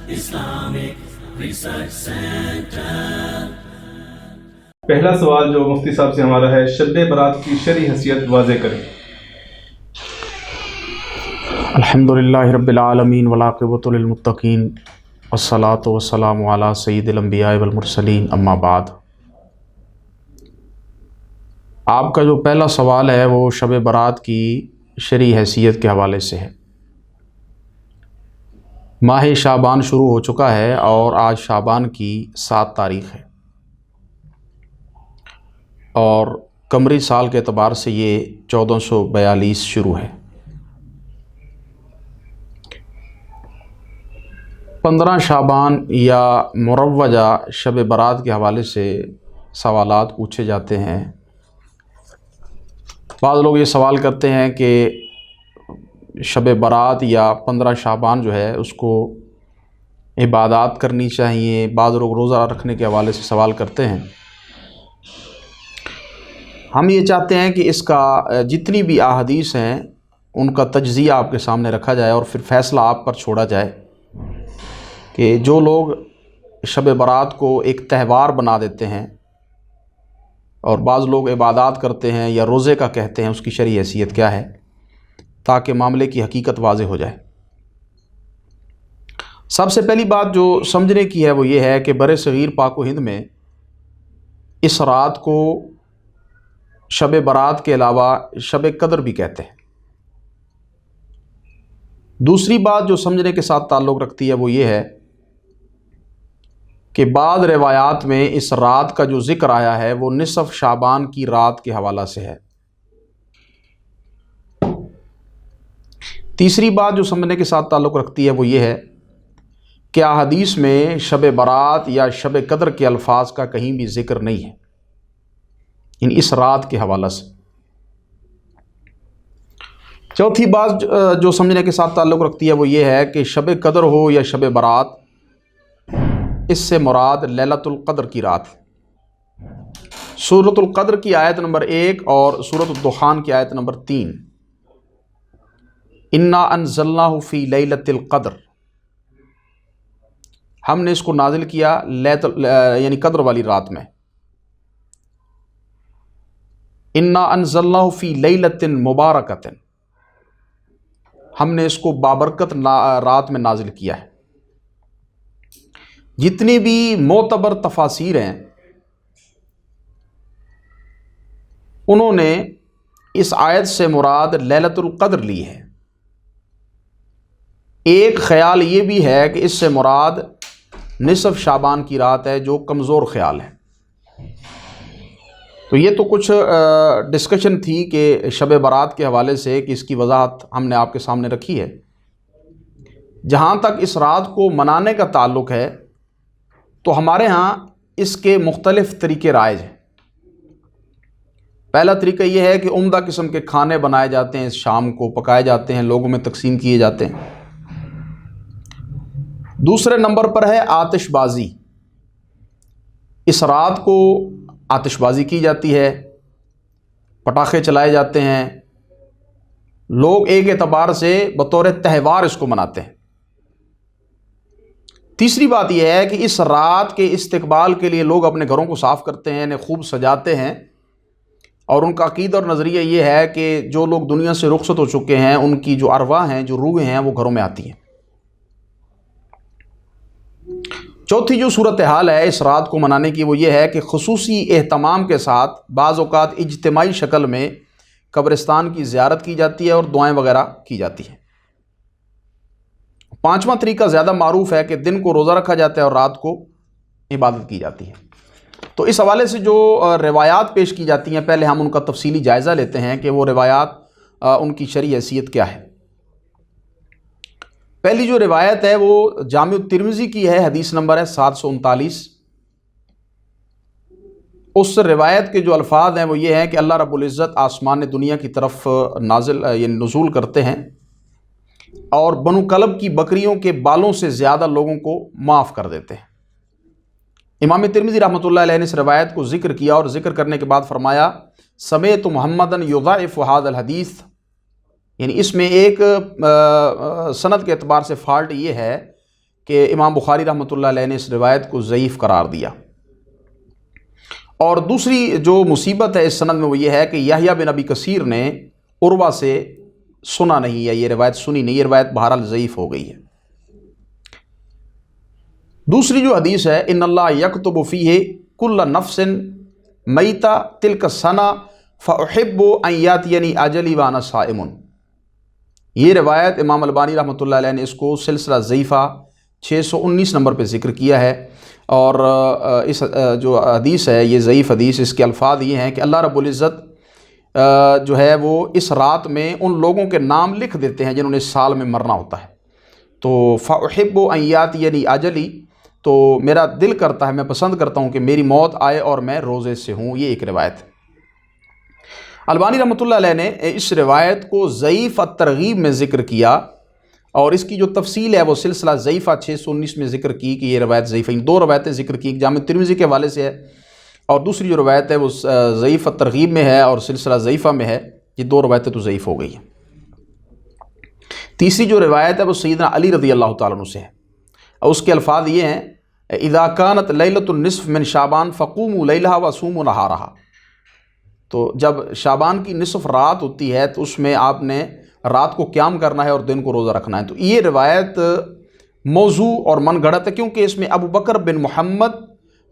Islamic Research Center. پہلا سوال جو مفتی صاحب سے ہمارا ہے، شب برات کی شرعی حیثیت واضح کریں۔ الحمدللہ رب العالمین والعاقبۃ للمتقین والصلاۃ والسلام علی سید الانبیاء والمرسلین، اما بعد۔ آپ کا جو پہلا سوال ہے وہ شب برات کی شرعی حیثیت کے حوالے سے ہے۔ ماہ شعبان شروع ہو چکا ہے اور آج شعبان کی 7 تاریخ ہے، اور قمری سال کے اعتبار سے یہ 1442 شروع ہے۔ 15 شعبان یا مروجہ شب برات کے حوالے سے سوالات پوچھے جاتے ہیں۔ بعض لوگ یہ سوال کرتے ہیں کہ شب برات یا 15 شعبان جو ہے اس کو عبادات کرنی چاہیے، بعض لوگ روزہ رکھنے کے حوالے سے سوال کرتے ہیں۔ ہم یہ چاہتے ہیں کہ اس کا جتنی بھی احادیث ہیں ان کا تجزیہ آپ کے سامنے رکھا جائے اور پھر فیصلہ آپ پر چھوڑا جائے کہ جو لوگ شب برات کو ایک تہوار بنا دیتے ہیں اور بعض لوگ عبادات کرتے ہیں یا روزے کا کہتے ہیں، اس کی شرعی حیثیت کیا ہے، تاکہ معاملے کی حقیقت واضح ہو جائے۔ سب سے پہلی بات جو سمجھنے کی ہے وہ یہ ہے کہ بر صغیر پاک و ہند میں اس رات کو شب برات کے علاوہ شب قدر بھی کہتے ہیں۔ دوسری بات جو سمجھنے کے ساتھ تعلق رکھتی ہے وہ یہ ہے کہ بعض روایات میں اس رات کا جو ذکر آیا ہے وہ نصف شعبان کی رات کے حوالہ سے ہے۔ تیسری بات جو سمجھنے کے ساتھ تعلق رکھتی ہے وہ یہ ہے کہ احادیث میں شب برات یا شب قدر کے الفاظ کا کہیں بھی ذکر نہیں ہے اس رات کے حوالہ سے۔ چوتھی بات جو سمجھنے کے ساتھ تعلق رکھتی ہے وہ یہ ہے کہ شب قدر ہو یا شب برات، اس سے مراد لیلۃ القدر کی رات۔ سورۃ القدر کی آیت نمبر 1 اور سورۃ الدخان کی آیت نمبر 3، انا انزلناہ فی لیلۃ القدر، ہم نے اس کو نازل کیا یعنی قدر والی رات میں۔ انا انزلناہ فی لیلۃ مبارکۃ، ہم نے اس کو بابرکت رات میں نازل کیا ہے۔ جتنی بھی معتبر تفاسیر ہیں انہوں نے اس آیت سے مراد لیلۃ القدر لی ہے۔ ایک خیال یہ بھی ہے کہ اس سے مراد نصف شعبان کی رات ہے، جو کمزور خیال ہے۔ تو یہ تو کچھ ڈسکشن تھی کہ شب برات کے حوالے سے کہ اس کی وضاحت ہم نے آپ کے سامنے رکھی ہے۔ جہاں تک اس رات کو منانے کا تعلق ہے تو ہمارے ہاں اس کے مختلف طریقے رائج ہیں۔ پہلا طریقہ یہ ہے کہ عمدہ قسم کے کھانے بنائے جاتے ہیں، اس شام کو پکائے جاتے ہیں، لوگوں میں تقسیم کیے جاتے ہیں۔ دوسرے نمبر پر ہے آتش بازی۔ اس رات کو آتش بازی کی جاتی ہے، پٹاخے چلائے جاتے ہیں، لوگ ایک اعتبار سے بطور تہوار اس کو مناتے ہیں۔ تیسری بات یہ ہے کہ اس رات کے استقبال کے لیے لوگ اپنے گھروں کو صاف کرتے ہیں، انہیں خوب سجاتے ہیں، اور ان کا عقیدہ اور نظریہ یہ ہے کہ جو لوگ دنیا سے رخصت ہو چکے ہیں ان کی جو ارواح ہیں، جو روحیں ہیں، وہ گھروں میں آتی ہیں۔ چوتھی جو صورتحال ہے اس رات کو منانے کی وہ یہ ہے کہ خصوصی اہتمام کے ساتھ بعض اوقات اجتماعی شکل میں قبرستان کی زیارت کی جاتی ہے اور دعائیں وغیرہ کی جاتی ہیں۔ پانچواں طریقہ زیادہ معروف ہے کہ دن کو روزہ رکھا جاتا ہے اور رات کو عبادت کی جاتی ہے۔ تو اس حوالے سے جو روایات پیش کی جاتی ہیں، پہلے ہم ان کا تفصیلی جائزہ لیتے ہیں کہ وہ روایات ان کی شرعی حیثیت کیا ہے۔ پہلی جو روایت ہے وہ جامع الترمذی کی ہے، حدیث نمبر ہے 739۔ اس روایت کے جو الفاظ ہیں وہ یہ ہیں کہ اللہ رب العزت آسمان دنیا کی طرف یعنی نزول کرتے ہیں اور بنو کلب کی بکریوں کے بالوں سے زیادہ لوگوں کو معاف کر دیتے ہیں۔ امام ترمذی رحمۃ اللہ علیہ نے اس روایت کو ذکر کیا اور ذکر کرنے کے بعد فرمایا سمعت محمدً یضاعف ھذا الحدیث، یعنی اس میں ایک سند کے اعتبار سے فالٹ یہ ہے کہ امام بخاری رحمۃ اللہ علیہ نے اس روایت کو ضعیف قرار دیا۔ اور دوسری جو مصیبت ہے اس سند میں وہ یہ ہے کہ یحییٰ بن ابی کثیر نے عروہ سے سنا نہیں، یا یہ روایت سنی نہیں، یہ روایت بہرحال ضعیف ہو گئی ہے۔ دوسری جو حدیث ہے، ان اللہ یکتب فیہ کل نفس میتہ تلک السنہ فاحب ان یاتینی اجلی وانا صائم، یہ روایت امام البانی رحمۃ اللہ علیہ نے اس کو سلسلہ ضعیفہ 619 نمبر پہ ذکر کیا ہے، اور اس جو حدیث ہے یہ ضعیف حدیث، اس کے الفاظ یہ ہیں کہ اللہ رب العزت جو ہے وہ اس رات میں ان لوگوں کے نام لکھ دیتے ہیں جنہوں نے اس سال میں مرنا ہوتا ہے، تو فاحب ان یاتینی اجلی، تو میرا دل کرتا ہے، میں پسند کرتا ہوں کہ میری موت آئے اور میں روزے سے ہوں، یہ ایک روایت ہے۔ البانی رحمۃ اللہ علیہ نے اس روایت کو ضعیف الترغیب میں ذکر کیا، اور اس کی جو تفصیل ہے وہ سلسلہ ضعیفہ 619 میں ذکر کی کہ یہ روایت ضعیف ہے۔ دو روایتیں ذکر کی، ایک جامع ترمذی کے حوالے سے ہے، اور دوسری جو روایت ہے وہ ضعیف الترغیب میں ہے اور سلسلہ ضعیفہ میں ہے، یہ دو روایتیں تو ضعیف ہو گئی ہیں۔ تیسری جو روایت ہے وہ سیدنا علی رضی اللہ تعالیٰ عنہ سے ہے، اور اس کے الفاظ یہ ہیں، اذا كانت لیلۃ النصف من شعبان فقوموا لیلہا وصوموا نہارہا، تو جب شعبان کی نصف رات ہوتی ہے تو اس میں آپ نے رات کو قیام کرنا ہے اور دن کو روزہ رکھنا ہے۔ تو یہ روایت موضوع اور من گھڑت ہے، کیونکہ اس میں ابو بکر بن محمد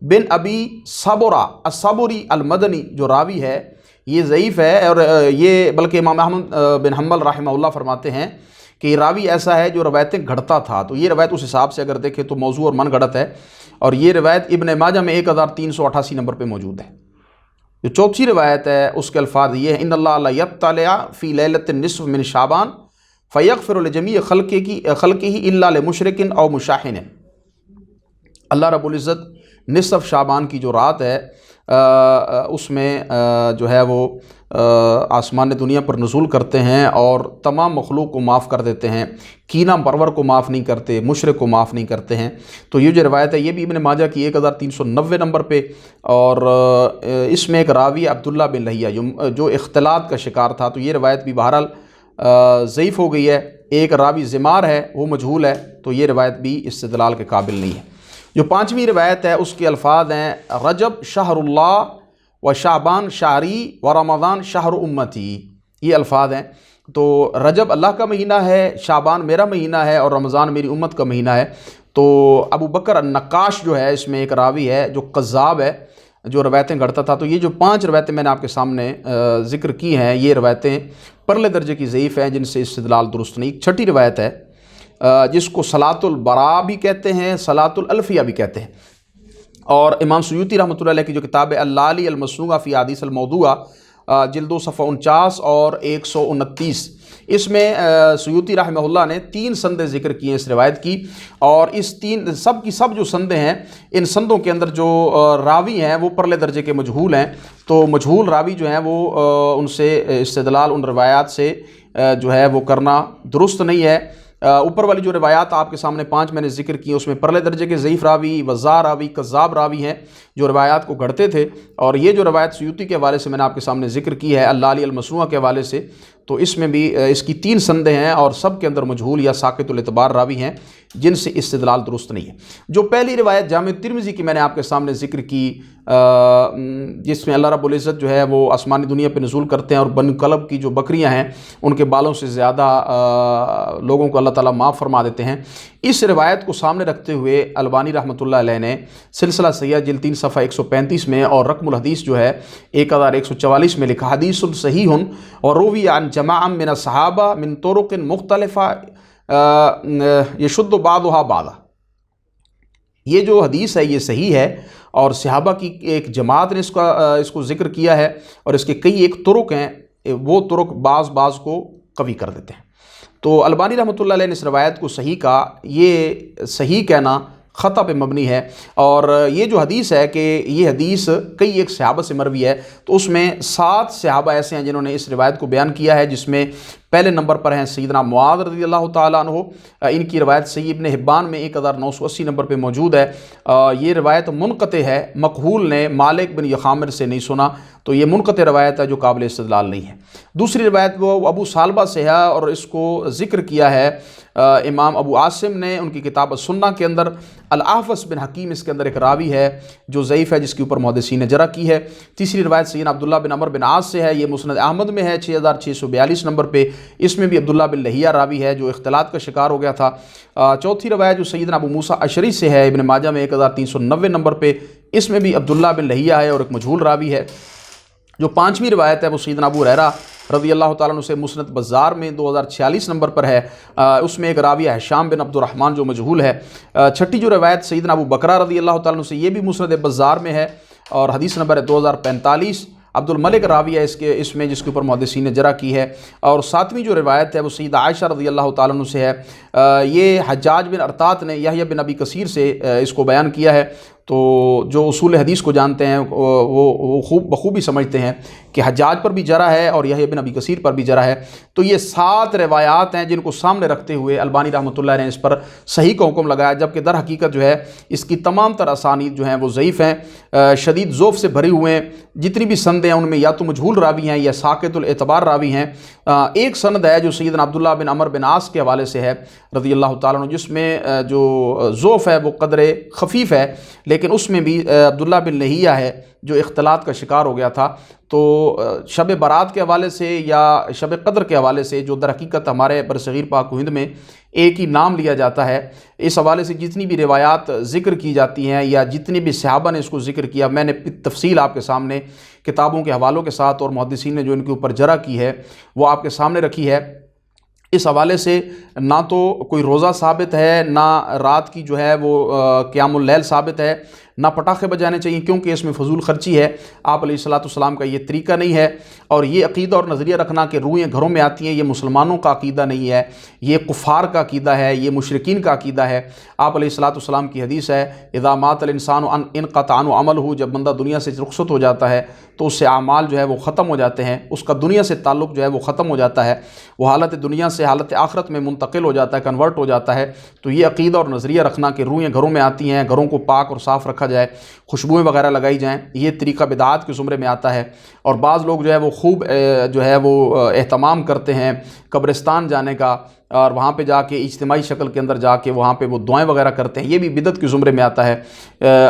بن ابی صبرہ الصبری المدنی جو راوی ہے یہ ضعیف ہے، اور یہ بلکہ امام احمد بن حنبل رحمہ اللہ فرماتے ہیں کہ یہ راوی ایسا ہے جو روایتیں گھڑتا تھا، تو یہ روایت اس حساب سے اگر دیکھیں تو موضوع اور من گھڑت ہے، اور یہ روایت ابن ماجہ میں 1388 نمبر پہ موجود ہے۔ جو چوتھی روایت ہے اس کے الفاظ یہ ہیں، ان اللہ لا یطلع فی لیلۃ النصف من شعبان فیغفر لجمیع خلقہ الا لمشرک او مشاحن، اللہ رب العزت نصف شعبان کی جو رات ہے اس میں جو ہے وہ آسمان دنیا پر نزول کرتے ہیں اور تمام مخلوق کو معاف کر دیتے ہیں، کینہ پرور کو معاف نہیں کرتے، مشرک کو معاف نہیں کرتے ہیں۔ تو یہ جو روایت ہے یہ بھی ابن ماجہ کی 1390 نمبر پہ، اور اس میں ایک راوی عبداللہ بن لہیہ جو اختلاط کا شکار تھا، تو یہ روایت بھی بہرحال ضعیف ہو گئی ہے۔ ایک راوی زمار ہے، وہ مجہول ہے، تو یہ روایت بھی استدلال کے قابل نہیں ہے۔ جو پانچویں روایت ہے اس کے الفاظ ہیں، رجب شہر اللہ و شعبان شہری و رمضان شہر امتی، یہ الفاظ ہیں۔ تو رجب اللہ کا مہینہ ہے، شعبان میرا مہینہ ہے، اور رمضان میری امت کا مہینہ ہے۔ تو ابو بکر النقاش جو ہے اس میں ایک راوی ہے جو قذاب ہے، جو روایتیں گھڑتا تھا۔ تو یہ جو 5 روایتیں میں نے آپ کے سامنے ذکر کی ہیں، یہ روایتیں پرلے درجے کی ضعیف ہیں جن سے استدلال درست نہیں۔ ایک چھٹی روایت ہے جس کو صلاۃ البراء بھی کہتے ہیں، صلاۃ الالفیہ بھی کہتے ہیں، اور امام سیوطی رحمۃ اللہ علیہ کی جو کتاب ہے اللآلی المصنوعہ فی احادیث الموضوعہ، جلد 2 صفحہ 49 اور 129، اس میں سیوطی رحمہ اللہ نے 3 سندیں ذکر کی ہیں اس روایت کی، اور اس 3 سب کی سب جو سندیں ہیں، ان سندوں کے اندر جو راوی ہیں وہ پرلے درجے کے مجہول ہیں، تو مجہول راوی جو ہیں وہ ان سے استدلال ان روایات سے جو ہے وہ کرنا درست نہیں ہے۔ اوپر والی جو روایات آپ کے سامنے 5 میں نے ذکر کی، اس میں پرلے درجے کے ضعیف راوی، وزار راوی، کذاب راوی ہیں جو روایات کو گھڑتے تھے، اور یہ جو روایت سیوطی کے حوالے سے میں نے آپ کے سامنے ذکر کی ہے اللآلی المصنوعہ کے حوالے سے، تو اس میں بھی اس کی 3 سندیں ہیں، اور سب کے اندر مجہول یا ساقط الاعتبار راوی ہیں جن سے استدلال درست نہیں ہے۔ جو پہلی روایت جامع ترمذی کی میں نے آپ کے سامنے ذکر کی، جس میں اللہ رب العزت جو ہے وہ آسمانی دنیا پہ نزول کرتے ہیں، اور بنو کلب کی جو بکریاں ہیں ان کے بالوں سے زیادہ لوگوں کو اللہ تعالیٰ معاف فرما دیتے ہیں، اس روایت کو سامنے رکھتے ہوئے البانی رحمۃ اللہ علیہ نے سلسلہ صحیحہ جلد 3 صفحہ 135 میں اور رقم الحدیث جو ہے 1144 میں لکھا، حدیث صحیح اور روی عن جماع من الصحابہ من طرق مختلفہ یشد بعضها بعضا، یہ جو حدیث ہے یہ صحیح ہے، اور صحابہ کی ایک جماعت نے اس کو ذکر کیا ہے، اور اس کے کئی ایک طرق ہیں، وہ طرق بعض کو قوی کر دیتے ہیں۔ تو البانی رحمۃ اللہ علیہ نے اس روایت کو صحیح کہا، یہ صحیح کہنا خطا پہ مبنی ہے، اور یہ جو حدیث ہے کہ یہ حدیث کئی ایک صحابہ سے مروی ہے، تو اس میں 7 صحابہ ایسے ہیں جنہوں نے اس روایت کو بیان کیا ہے، جس میں پہلے نمبر پر ہیں سیدنا معاذ رضی اللہ تعالیٰ عنہ، ان کی روایت صحیح ابن حبان میں 1980 نمبر پہ موجود ہے۔ یہ روایت منقطع ہے، مقہول نے مالک بن یخامر سے نہیں سنا، تو یہ منقطع روایت ہے جو قابل استدلال نہیں ہے۔ دوسری روایت وہ ابو سالبہ سے ہے، اور اس کو ذکر کیا ہے امام ابو عاصم نے ان کی کتاب السنہ کے اندر الاحوص بن حکیم اس کے اندر ایک راوی ہے جو ضعیف ہے، جس کے اوپر محدثین نے جرح کی ہے۔ تیسری روایت سیدنا عبداللہ بن عمر بن عاص سے ہے، یہ مسند احمد میں ہے 6642 نمبر پہ، اس میں بھی عبداللہ بن لہیہ راوی ہے جو اختلاط کا شکار ہو گیا تھا۔ چوتھی روایت جو سیدنا ابو موسیٰ اشعری سے ہے ابن ماجہ میں 1390 نمبر پہ، اس میں بھی عبداللہ بن لہیہ ہے اور ایک مجہول راوی ہے۔ جو پانچویں روایت ہے وہ سیدنا ابو ہریرہ رضی اللہ تعالیٰ عنہ سے مسند بزار میں 2046 نمبر پر ہے، اس میں ایک راوی ہے شام بن عبد الرحمن جو مجہول ہے۔ چھٹی جو روایت سیدنا ابو بکرہ رضی اللہ تعالیٰ عنہ سے، یہ بھی مسند بزار میں ہے اور حدیث نمبر ہے 2045۔ عبد الملک راوی ہے اس میں جس کے اوپر محدثین نے جرح کی ہے۔ اور ساتویں جو روایت ہے وہ سیدہ عائشہ رضی اللہ تعالیٰ عنہ سے ہے، یہ حجاج بن ارطاط نے یحییٰ بن ابی کثیر سے اس کو بیان کیا ہے۔ تو جو اصول حدیث کو جانتے ہیں وہ بخوبی سمجھتے ہیں کہ حجاج پر بھی جرح ہے اور یحییٰ بن ابی کثیر پر بھی جرح ہے۔ تو یہ 7 روایات ہیں جن کو سامنے رکھتے ہوئے البانی رحمۃ اللہ نے اس پر صحیح کا حکم لگایا، جبکہ در حقیقت جو ہے اس کی تمام تر اسانید جو ہیں وہ ضعیف ہیں، شدید ضعف سے بھری ہوئے ہیں۔ جتنی بھی سندیں ہیں ان میں یا تو مجہول راوی ہیں یا ساقط الاعتبار راوی ہیں۔ ایک سند ہے جو سیدنا عبداللہ بن عمر بن عاص کے حوالے سے ہے رضی اللہ تعالیٰ عنہ، جس میں جو ضعف ہے وہ قدر خفیف ہے، لیکن اس میں بھی عبداللہ بن لہیہ ہے جو اختلاط کا شکار ہو گیا تھا۔ تو شب برات کے حوالے سے یا شب قدر کے حوالے سے جو در حقیقت ہمارے برصغیر پاک و ہند میں ایک ہی نام لیا جاتا ہے، اس حوالے سے جتنی بھی روایات ذکر کی جاتی ہیں یا جتنی بھی صحابہ نے اس کو ذکر کیا، میں نے تفصیل آپ کے سامنے کتابوں کے حوالوں کے ساتھ اور محدثین نے جو ان کے اوپر جرح کی ہے وہ آپ کے سامنے رکھی ہے۔ اس حوالے سے نہ تو کوئی روزہ ثابت ہے، نہ رات کی جو ہے وہ قیام اللیل ثابت ہے، نہ پٹاخے بجانے چاہیے کیونکہ اس میں فضول خرچی ہے۔ آپ علیہ السلام کا یہ طریقہ نہیں ہے، اور یہ عقیدہ اور نظریہ رکھنا کہ روحیں گھروں میں آتی ہیں، یہ مسلمانوں کا عقیدہ نہیں ہے، یہ کفار کا عقیدہ ہے، یہ مشرکین کا عقیدہ ہے۔ آپ علیہ السلام کی حدیث ہے اذا مات الانسان انقطع عنہ عملہ، جب بندہ دنیا سے رخصت ہو جاتا ہے تو اس سے اعمال جو ہے وہ ختم ہو جاتے ہیں، اس کا دنیا سے تعلق جو ہے وہ ختم ہو جاتا ہے، وہ حالت دنیا سے حالت آخرت میں منتقل ہو جاتا ہے، کنورٹ ہو جاتا ہے۔ تو یہ عقیدہ اور نظریہ رکھنا کہ روحیں گھروں میں آتی ہیں، گھروں کو پاک اور صاف رکھا جائے، خوشبوئیں وغیرہ لگائی جائیں، یہ طریقہ بدعات کے زمرے میں آتا ہے۔ اور بعض لوگ جو ہے وہ خوب جو ہے وہ اہتمام کرتے ہیں قبرستان جانے کا، اور وہاں پہ جا کے اجتماعی شکل کے اندر جا کے وہاں پہ وہ دعائیں وغیرہ کرتے ہیں، یہ بھی بدعت کے زمرے میں آتا ہے۔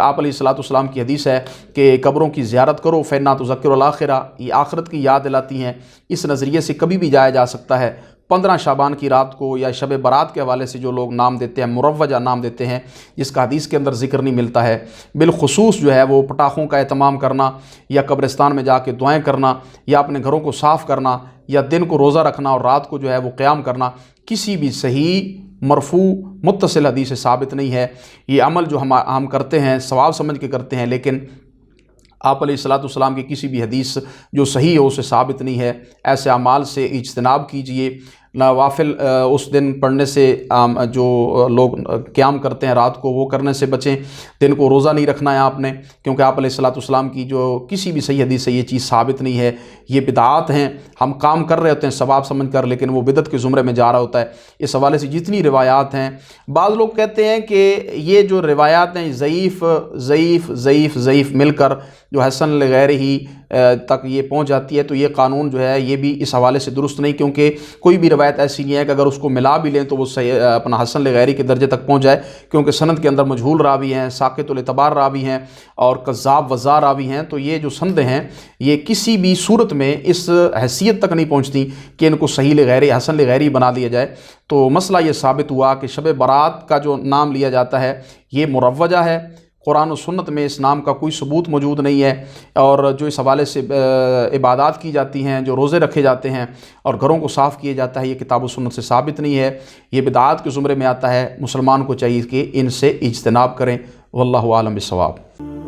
آپ علیہ السلام کی حدیث ہے کہ قبروں کی زیارت کرو فإنها تذکر الآخرہ، یہ آخرت کی یاد دلاتی ہیں۔ اس نظریے سے کبھی بھی جایا جا سکتا ہے۔ 15 شعبان کی رات کو یا شب برات کے حوالے سے جو لوگ نام دیتے ہیں، مروجہ نام دیتے ہیں، جس کا حدیث کے اندر ذکر نہیں ملتا ہے، بالخصوص جو ہے وہ پٹاخوں کا اہتمام کرنا یا قبرستان میں جا کے دعائیں کرنا یا اپنے گھروں کو صاف کرنا یا دن کو روزہ رکھنا اور رات کو جو ہے وہ قیام کرنا، کسی بھی صحیح مرفوع متصل حدیث سے ثابت نہیں ہے۔ یہ عمل جو ہم کرتے ہیں ثواب سمجھ کے کرتے ہیں، لیکن آپ علیہ السلام کی کسی بھی حدیث جو صحیح ہو اسے ثابت نہیں ہے۔ ایسے اعمال سے اجتناب کیجئے، نوافل اس دن پڑھنے سے جو لوگ قیام کرتے ہیں رات کو وہ کرنے سے بچیں، دن کو روزہ نہیں رکھنا ہے آپ نے، کیونکہ آپ علیہ السلام کی جو کسی بھی صحیح حدیث سے یہ چیز ثابت نہیں ہے۔ یہ بدعات ہیں، ہم کام کر رہے ہوتے ہیں ثواب سمجھ کر، لیکن وہ بدعت کے زمرے میں جا رہا ہوتا ہے۔ اس حوالے سے جتنی روایات ہیں، بعض لوگ کہتے ہیں کہ یہ جو روایات ہیں ضعیف ضعیف ضعیف ضعیف مل کر جو حسن لغیر ہی تک یہ پہنچ جاتی ہے، تو یہ قانون جو ہے یہ بھی اس حوالے سے درست نہیں، کیونکہ کوئی بھی روایت ایسی نہیں ہے کہ اگر اس کو ملا بھی لیں تو وہ اپنا حسن لغیری کے درجے تک پہنچ جائے، کیونکہ سند کے اندر مجہول راوی ہیں، ساقط الاعتبار راوی ہیں اور کذاب وزار راوی ہیں۔ تو یہ جو سندیں ہیں یہ کسی بھی صورت میں اس حیثیت تک نہیں پہنچتی کہ ان کو صحیح لغیری حسن لغیری بنا دیا جائے۔ تو مسئلہ یہ ثابت ہوا کہ شب برات کا جو نام لیا جاتا ہے یہ مروجہ ہے، قرآن و سنت میں اس نام کا کوئی ثبوت موجود نہیں ہے، اور جو اس حوالے سے عبادات کی جاتی ہیں، جو روزے رکھے جاتے ہیں اور گھروں کو صاف کیا جاتا ہے، یہ کتاب و سنت سے ثابت نہیں ہے، یہ بدعات کے زمرے میں آتا ہے۔ مسلمان کو چاہیے کہ ان سے اجتناب کریں۔ واللہ اعلم بالصواب۔